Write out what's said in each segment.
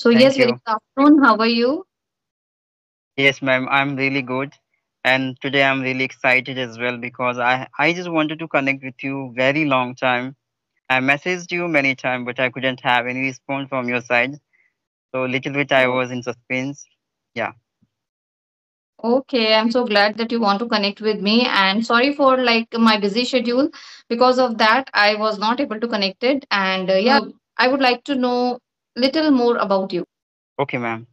So yes, Thank very you. good afternoon. How are you? Yes, ma'am, I'm really good. And today I'm really excited as well because I just wanted to connect with you very long time. I messaged you many times, but I couldn't have any response from your side. So little bit I Oh, was in suspense. Yeah. okay, I'm so glad that you want to connect with me. And sorry for like my busy schedule. Because of that, I was not able to connect it. And yeah, I would like to know little more about you. Okay, ma'am.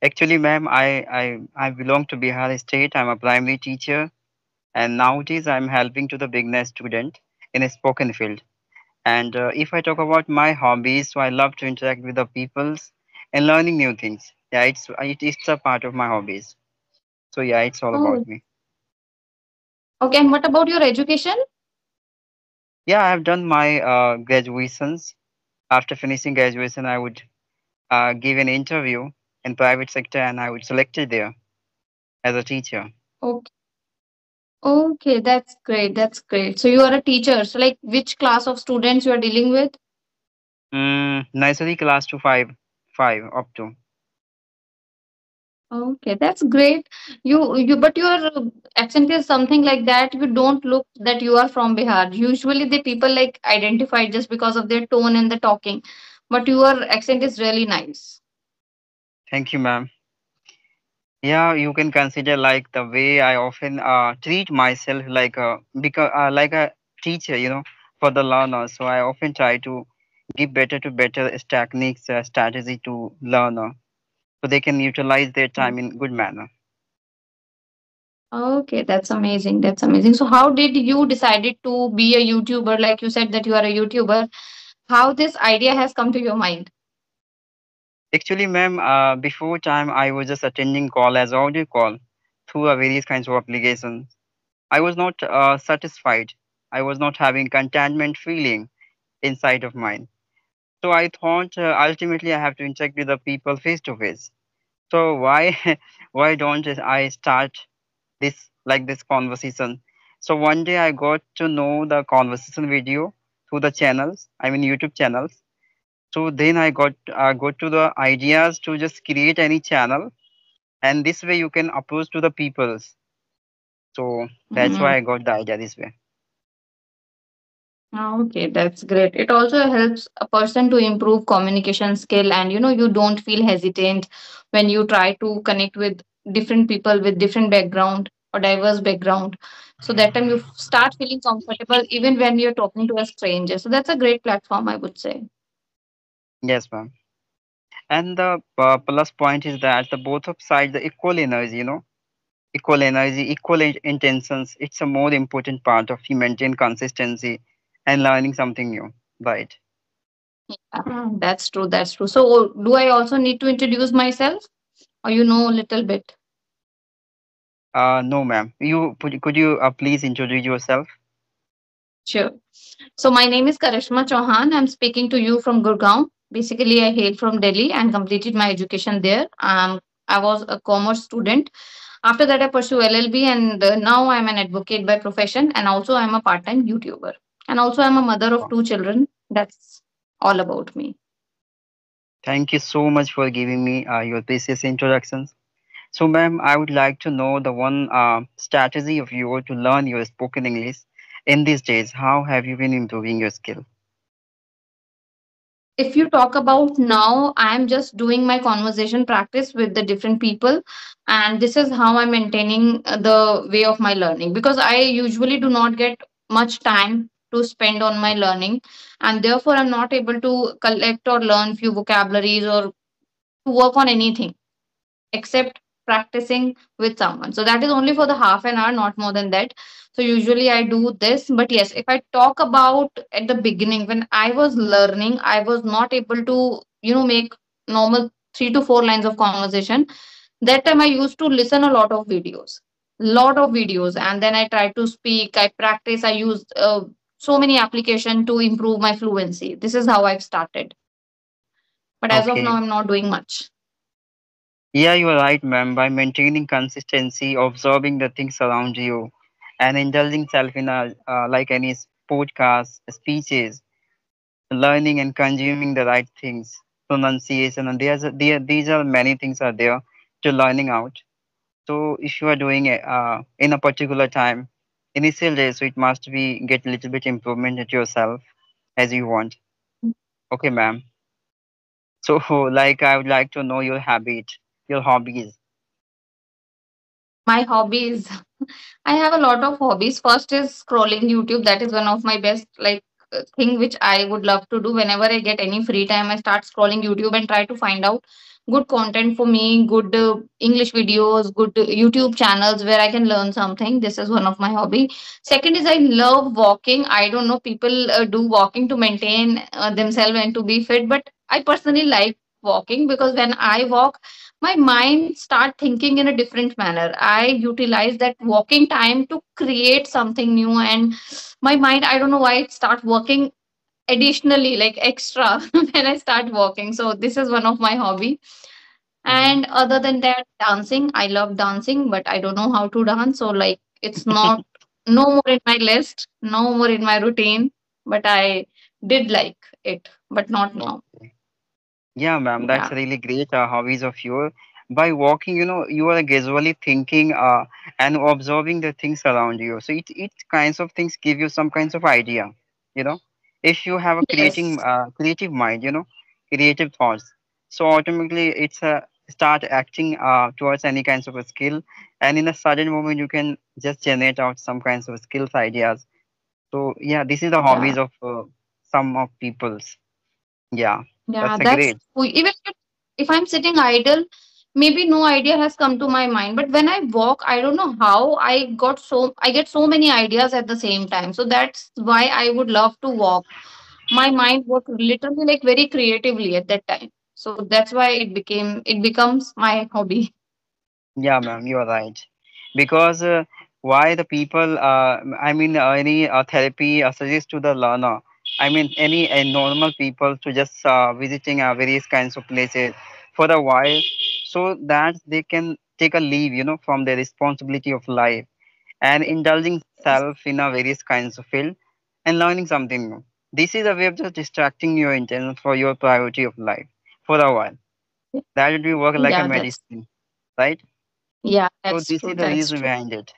Actually, ma'am, I belong to Bihar state. I'm a primary teacher, and nowadays I'm helping to the beginner student in a spoken field. And if I talk about my hobbies, so I love to interact with the peoples and learning new things. Yeah, it's a part of my hobbies. So yeah, it's all Oh, about me. okay. And what about your education? Yeah, I have done my graduations. After finishing graduation, I would give an interview in private sector, and I would selected there as a teacher. Okay. Okay, that's great. That's great. So you are a teacher. So like which class of students you are dealing with? Nursery class to five up to. Okay, that's great. But your accent is something like that. You don't look that you are from Bihar. Usually, the people like identify just because of their tone and the talking. But your accent is really nice. Thank you, ma'am. Yeah, you can consider like the way I often treat myself like a teacher, for the learner. So I often try to give better to better techniques, strategy to learner, so they can utilize their time in good manner. Okay, that's amazing. That's amazing. So, how did you decided to be a YouTuber? Like you said that you are a YouTuber. How this idea has come to your mind? Actually, ma'am, before time I was just attending call as audio call through a various kinds of applications. I was not satisfied. I was not having contentment feeling inside of mine. So I thought ultimately I have to interact with the people face to face. So why why don't I start this conversation? So one day I got to know the conversation video through the channels, I mean YouTube channels. So then I got to the ideas to just create any channel, and this way you can approach to the peoples. So that's Mm, why I got the idea this way. okay, that's great. It also helps a person to improve communication skill, and you don't feel hesitant when you try to connect with different people with different background or diverse background. So that time you start feeling comfortable even when you're talking to a stranger. So that's a great platform, I would say. Yes, ma'am. And the plus point is that the both of sides the equal energy, equal energy, equal intentions. It's a more important part of you maintain consistency and learning something new, right? That's true. That's true. So do I also need to introduce myself, or you know a little bit? No, ma'am. Could you please introduce yourself? Sure. So my name is Karishma Chauhan. I'm speaking to you from Gurgaon. Basically, I hail from Delhi and completed my education there. I was a commerce student. After that, I pursue LLB, and now I'm an advocate by profession, and also I'm a part-time YouTuber, and also I'm a mother of Oh, two children. That's all about me. thank you so much for giving me your precious introductions. So, ma'am, I would like to know the one strategy of yours to learn your spoken English in these days. How have you been improving your skill? If you talk about now, I'm just doing my conversation practice with the different people, and this is how I'm maintaining the way of my learning, because I usually do not get much time to spend on my learning, and therefore I'm not able to collect or learn few vocabularies or to work on anything except practicing with someone. So that is only for the half an hour, not more than that. So usually I do this. But yes, if I talk about at the beginning, when I was learning, I was not able to, make normal 3 to 4 lines of conversation. That time I used to listen a lot of videos, and then I try to speak, I practice, I use so many application to improve my fluency. This is how I've started. But as of now, Okay. I'm not doing much. Yeah, you are right, ma'am. By maintaining consistency, observing the things around you, and indulging self in like any podcast, speeches, learning and consuming the right things. pronunciation, and these are many things are there to learning out. So if you are doing it in a particular time, initial days, so it must be get a little bit improvement at yourself as you want. Okay, ma'am. So like I would like to know your habit, your hobbies. My hobbies. I have a lot of hobbies. First is scrolling YouTube. That is one of my best thing which I would love to do whenever I get any free time. I start scrolling YouTube and try to find out good content for me, good English videos, good YouTube channels where I can learn something. This is one of my hobby. Second is I love walking. I don't know people do walking to maintain themselves and to be fit, but I personally like walking because when I walk my mind start thinking in a different manner. I utilize that walking time to create something new, and my mind, I don't know why, it start working additionally, like extra when I start walking. So this is one of my hobby. Hmm. And other than that, dancing. I love dancing, but I don't know how to dance, so like it's not no more in my list, no more in my routine, but I did like it, but not now. Okay. Yeah, ma'am, that's Yeah. really great hobbies of yours. By walking, you are gradually thinking and observing the things around you. So it kinds of things give you some kinds of idea. You know, if you have a creating Yes. creative mind, creative thoughts, so automatically it's start acting towards any kinds of a skill, and in a sudden moment you can just generate out some kinds of skills ideas. So yeah, this is the Yeah. hobbies of some of people's. Yeah, Yeah, that's a that's great. even if I'm sitting idle, maybe no idea has come to my mind. But when I walk, I don't know how I get so many ideas at the same time. So that's why I would love to walk. My mind works literally like very creatively at that time. So that's why it becomes my hobby. Yeah, ma'am, you are right. Because why the people, any therapy suggests to the learner, any normal people to just visiting various kinds of places for a while so that they can take a leave, from the responsibility of life and indulging Yes. self in a various kinds of field and learning something new. This is a way of just distracting your intention for your priority of life for a while. That would be work like a Yeah, that's medicine, right? yeah, So that's this true. is the That's reason true. behind it.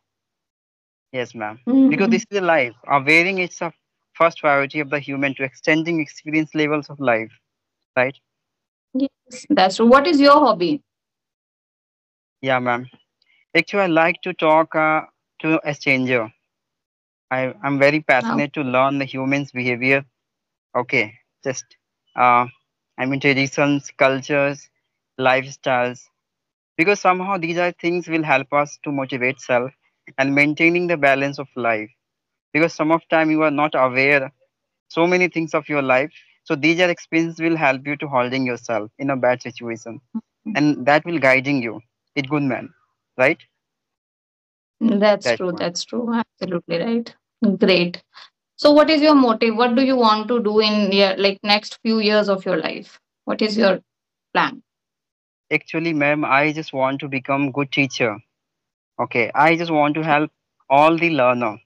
Yes, ma'am. Because Mhm. this is a life. Wearing is a first priority of the human to extending experience levels of life, right? Yes, that's true. What is your hobby? Yeah, ma'am. Actually, I like to talk to a stranger. I'm very Oh, passionate to learn the human's behavior. Okay, just uh, traditions, cultures, lifestyles. Because somehow these are things will help us to motivate self and maintaining the balance of life. Because some of time you are not aware so many things of your life, so these are experiences will help you to holding yourself in a bad situation, and that will guiding you it good man, right? that's That's true. one. That's true. Absolutely right. Great. So what is your motive? What do you want to do in your like next few years of your life? What is your plan? Actually, ma'am, I just want to become good teacher. Okay, I just want to help all the learner.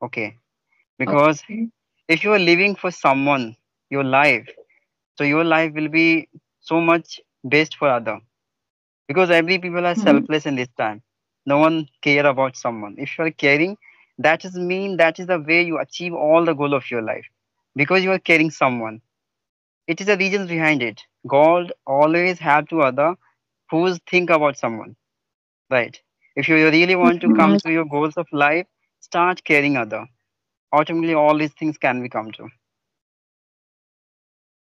Okay, because Okay. if you are living for someone your life, so your life will be so much best for other, because every people are Mhm. selfless in this time. No one care about someone. If you are caring, that is mean that is the way you achieve all the goal of your life, because you are caring someone. It is the reasons behind it. God always have to other who's think about someone, right? If you really want to come Mhm. to your goals of life, start caring other. Ultimately all these things can be come to.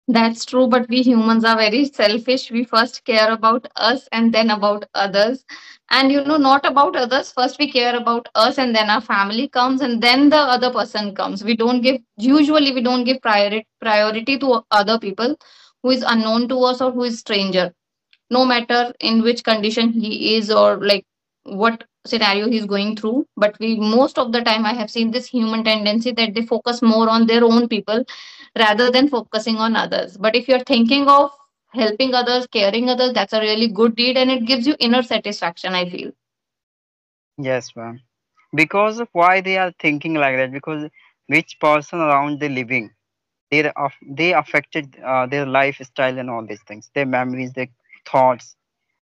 That's true, but we humans are very selfish. We first care about us and then about others. And not about others. First, we care about us, and then our family comes, and then the other person comes. Usually, we don't give priority to other people who is unknown to us or who is stranger, no matter in which condition he is or like what scenario he's going through. But we, most of the time, I have seen this human tendency that they focus more on their own people rather than focusing on others. But if you're thinking of helping others, caring others, that's a really good deed, and it gives you inner satisfaction, I feel. Yes, ma'am. Because of why they are thinking like that, because which person around they living, They affected their lifestyle and all these things, their memories, their thoughts,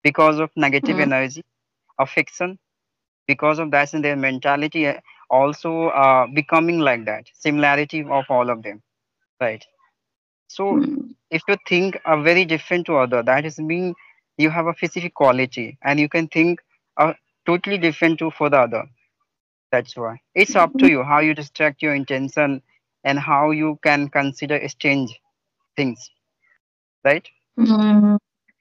because of negative Mm, energy, affection. Because of that, in their mentality also becoming like that. Similarity of all of them, right? So mm, if you think a very different to other, that is mean you have a specific quality, and you can think a totally different to for the other. That's why it's up to you how you distract your intention and how you can consider exchange things, right? mm.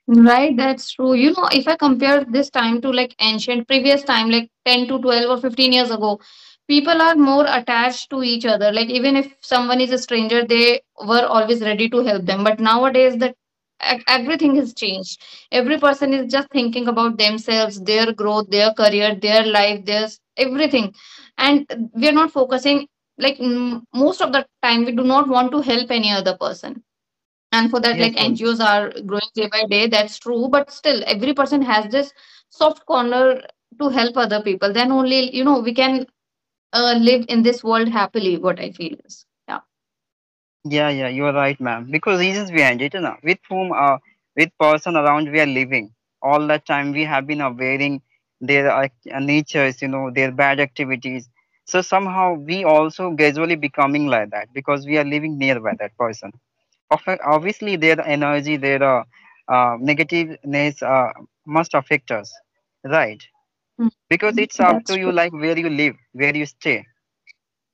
Right, that's true. If I compare this time to like ancient previous time, like 10 to 12 or 15 years ago, people are more attached to each other. Like even if someone is a stranger, they were always ready to help them. But nowadays, that everything has changed. Every person is just thinking about themselves, their growth, their career, their life, their everything. And we are not focusing, like most of the time, we do not want to help any other person. And for that, Yes, like NGOs are growing day by day, that's true, but still every person has this soft corner to help other people. Then only we can live in this world happily, what I feel is. Yeah. yeah, yeah, you are right, ma'am. Because reasons behind it, with whom, with person around we are living, all the time we have been avoiding their natures, their bad activities. So somehow we also gradually becoming like that because we are living nearby that person. Obviously, their energy, their negativeness must affect us, right? Mm, Because it's up to that's you, true. like where you live, where you stay.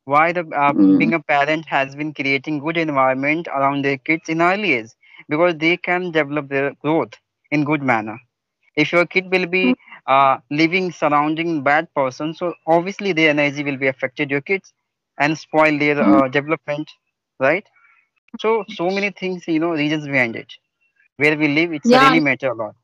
Why the Mm, being a parent has been creating good environment around their kids in early age, because they can develop their growth in good manner. If your kid will mm, be living surrounding bad person, so obviously their energy will be affected your kids and spoil their mm. development, right? So many things, reasons behind it. Where we live, it's Yeah, really matter a lot.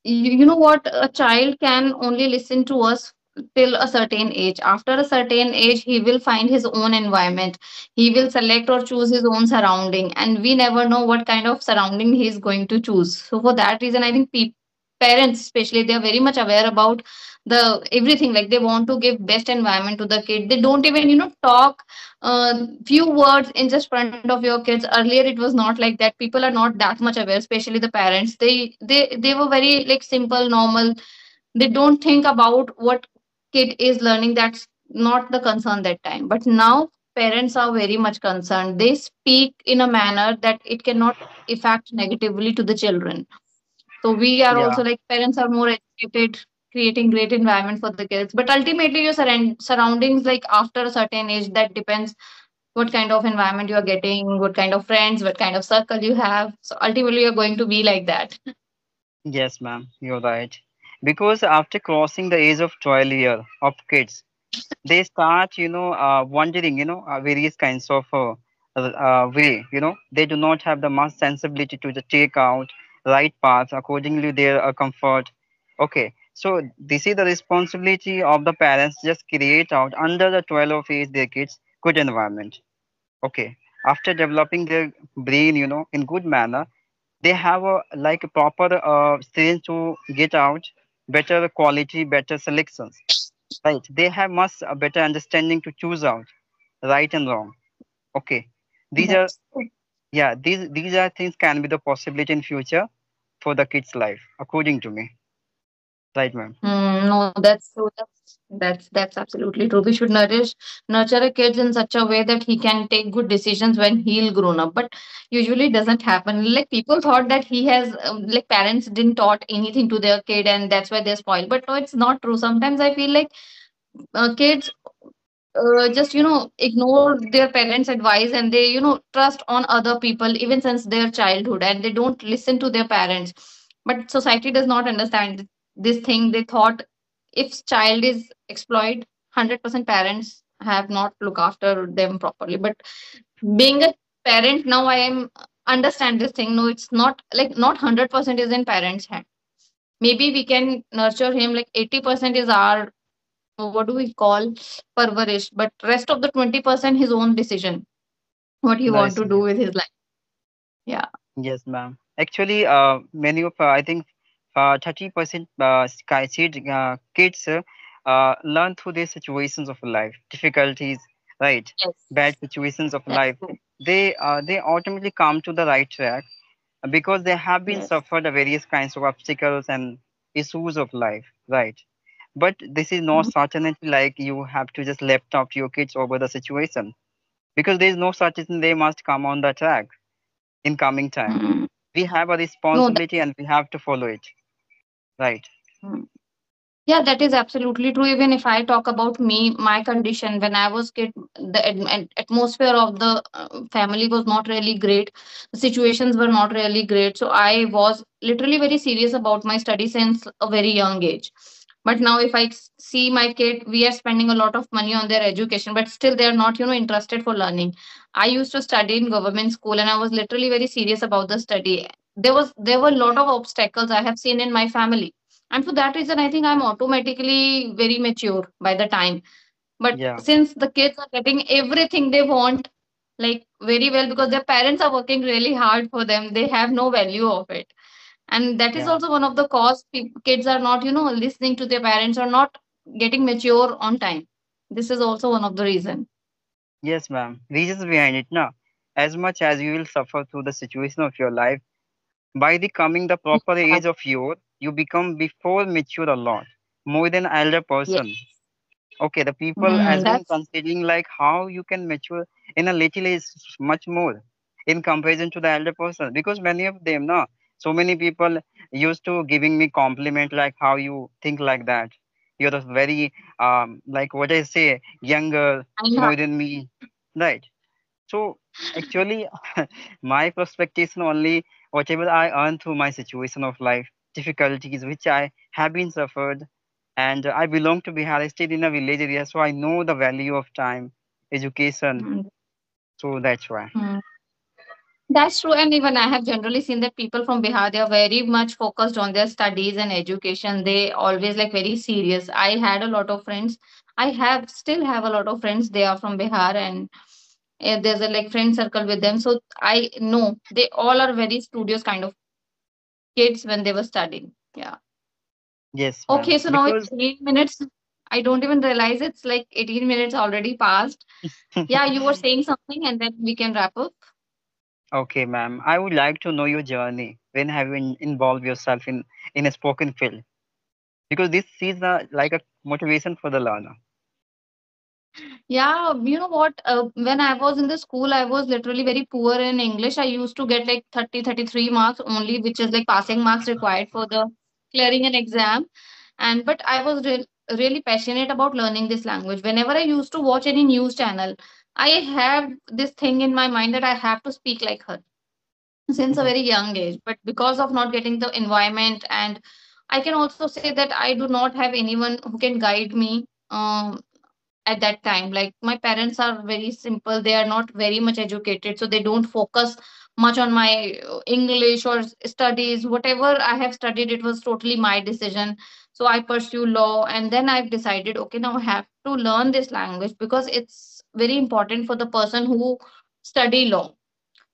you know what, a child can only listen to us till a certain age. After a certain age, he will find his own environment. He will select or choose his own surrounding, and we never know what kind of surrounding he is going to choose. So for that reason, I think parents especially, they are very much aware about the everything. Like they want to give best environment to the kid. They don't even talk few words in just front of your kids. Earlier it was not like that. People are not that much aware, especially the parents. They were very like simple, normal. They don't think about what kid is learning. That's not the concern that time. But now parents are very much concerned. They speak in a manner that it cannot affect negatively to the children. So we are Yeah. also like, parents are more educated, creating great environment for the kids. But ultimately your surroundings, like after a certain age, that depends what kind of environment you are getting, what kind of friends, what kind of circle you have. So ultimately you're going to be like that. Yes, ma'am, you're right. Because after crossing the age of 12 year of kids, they start, wondering, various kinds of way, they do not have the much sensibility to the take out right path accordingly their comfort. Okay, so this is the responsibility of the parents, just create out under the 12 of age their kids good environment. Okay, after developing their brain, in good manner, they have a like a proper stage to get out better quality, better selections, right? They have much a better understanding to choose out right and wrong. Okay, these are, That's true. yeah, these are things can be the possibility in future for the kids life according to me, right, ma'am? No, that's true. That's absolutely true. We should nurture a kids in such a way that he can take good decisions when he'll grown up. But usually it doesn't happen. Like people thought that he has like parents didn't taught anything to their kid, and that's why they're spoiled. But no, it's not true. Sometimes I feel like kids just ignore their parents advice, and they trust on other people even since their childhood, and they don't listen to their parents. But society does not understand this thing. They thought if child is exploited, 100% parents have not look after them properly. But being a parent now, I am understand this thing. No, it's not like, not 100% is in parents hand. Maybe we can nurture him, like 80% is our, what do we call, parvarish, but rest of the 20% his own decision, what he want Nice. to do with his life. Yeah. Yes, ma'am. Actually, many of I think 30% kids learn through their situations of life, difficulties, right? Bad Yes, situations of that's life, true. they automatically come to the right track because they have been Yes. suffered the various kinds of obstacles and issues of life, right? But this is no Mhm. certainty like you have to just left out your kids over the situation because there is no certainty they must come on the track in coming time. Mm. We have a No, responsibility and we have to follow it, right? mm. Yeah, that is absolutely true. Even if I talk about me, my condition when I was kid, the atmosphere of the family was not really great. The situations were not really great. So I was literally very serious about my study since a very young age. But now, if I see my kid, we are spending a lot of money on their education, but still they are not, interested for learning. I used to study in government school, and I was literally very serious about the study. There were a lot of obstacles I have seen in my family, and for that reason I think I'm automatically very mature by the time. But Yeah, since the kids are getting everything they want, like very well, because their parents are working really hard for them, they have no value of it. And that is yeah. also one of the cause kids are not, listening to their parents, or not getting mature on time. This is also one of the reason. Yes, ma'am. Reasons behind it, now. As much as you will suffer through the situation of your life, by the coming the proper Yeah. age of your, you become before mature a lot, more than elder Yes. person. Okay, the people has been That's considering like how you can mature in a little age much more in comparison to the elder person because many of them, no, so many people used to giving me compliment like how you think like that. You're a very like what I say, younger, kind more heart. than me, right? So actually, my perspective is only whatever I earn through my situation of life, difficulties which I have been suffered, and I belong to Bihar. I stayed in a village area, so I know the value of time, education. Mm. So that's why. Mm. That's true. And even I have generally seen that people from Bihar, they are very much focused on their studies and education. They always like very serious. I had a lot of friends. I have still have a lot of friends. They are from Bihar, and there's a like friend circle with them. So I know they all are very studious kind of kids when they were studying. Yeah. Yes, ma'am. Okay. So now it's Because 18 minutes. I don't even realize it's like 18 minutes already passed. Yeah. You were saying something, and then we can wrap up. okay, ma'am, I would like to know your journey. When have you involved yourself in a spoken field? Because this is like a motivation for the learner. Yeah, you know what? When I was in the school, I was literally very poor in English. I used to get like 33 marks only, which is like passing marks required for the clearing an exam. And but I was really passionate about learning this language. Whenever I used to watch any news channel, I have this thing in my mind that I have to speak like her since a Mhm. very young age. But because of not getting the environment, and I can also say that I do not have anyone who can guide me. At that time, like my parents are very simple, they are not very much educated, so they don't focus much on my English or studies. Whatever I have studied, it was totally my decision. So I pursue law, and then I've decided, okay, now I have to learn this language because it's very important for the person who study law.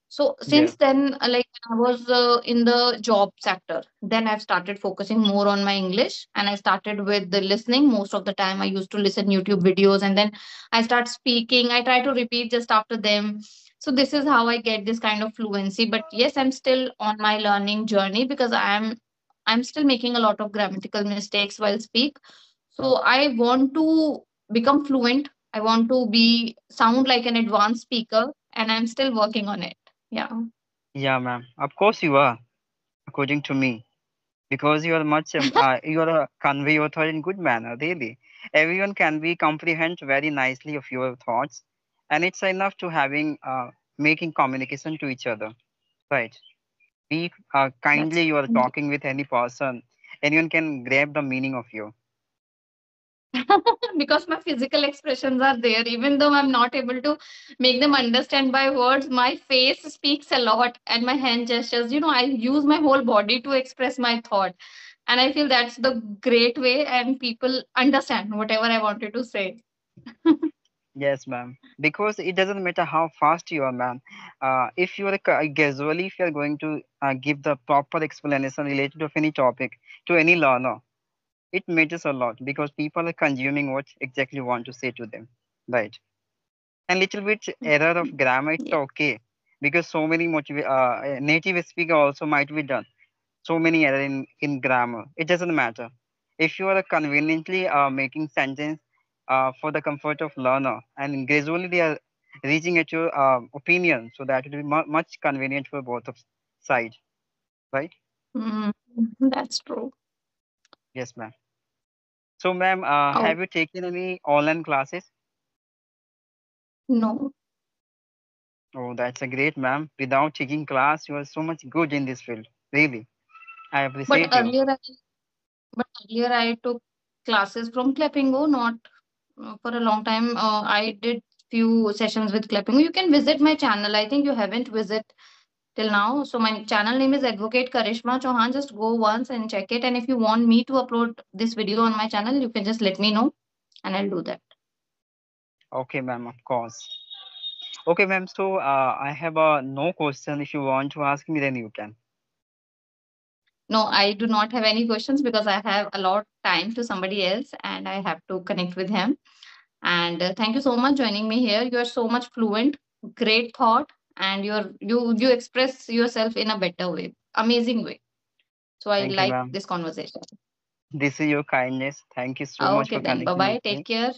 So Yeah. since then, like when I was in the job sector, then I've started focusing more on my English, and I started with the listening. Most of the time, I used to listen YouTube videos, and then I start speaking. I try to repeat just after them. So this is how I get this kind of fluency. But yes, I'm still on my learning journey because I'm still making a lot of grammatical mistakes while speak. So I want to become fluent. I want to be sound like an advanced speaker, and I'm still working on it. Yeah. Yeah, ma'am. Of course you are, according to me. Because you are much you are a convey your thought in good manner, really. Everyone can be comprehend very nicely of your thoughts, and it's enough to having making communication to each other, right? Be That's kindly you are talking with any person, anyone can grab the meaning of you. because my physical expressions are there. Even though I'm not able to make them understand by words, my face speaks a lot, and my hand gestures. I use my whole body to express my thought. And I feel that's the great way, and people understand whatever I wanted to say. Yes, ma'am. Because it doesn't matter how fast you are, ma'am. If you are casually, if you are going to give the proper explanation related of any topic to any learner, it matters a lot because people are consuming what exactly you want to say to them, right? And little bit error of grammar, it's Yeah. okay, because so many native speaker also might be done so many error in grammar. It doesn't matter. If you are conveniently making sentence for the comfort of learner, and gradually they are reaching at your opinion, so that it will be much convenient for both of side, right? Mm, that's true. Yes, ma'am. So, ma'am, Oh, have you taken any online classes? no. Oh, that's a great, ma'am. Without taking class, you are so much good in this field. Really, I But appreciate you. earlier, I took classes from Clappingo, not for a long time. I did few sessions with Clappingo. You can visit my channel. I think you haven't visit till now. So my channel name is Advocate Karishma Chauhan. Just go once and check it. And if you want me to upload this video on my channel, you can just let me know and I'll do that. Okay, ma'am, of course. Okay, ma'am. So, I have no question. If you want to ask me, then you can. No, I do not have any questions because I have a lot time to somebody else and I have to connect with him. And thank you so much joining me here. You are so much fluent, great thought, and you express yourself in a better way, amazing way. So I Thank you, like ma'am. this conversation. This is your kindness. Thank you so much Okay, for then bye connecting bye. with Take me. care.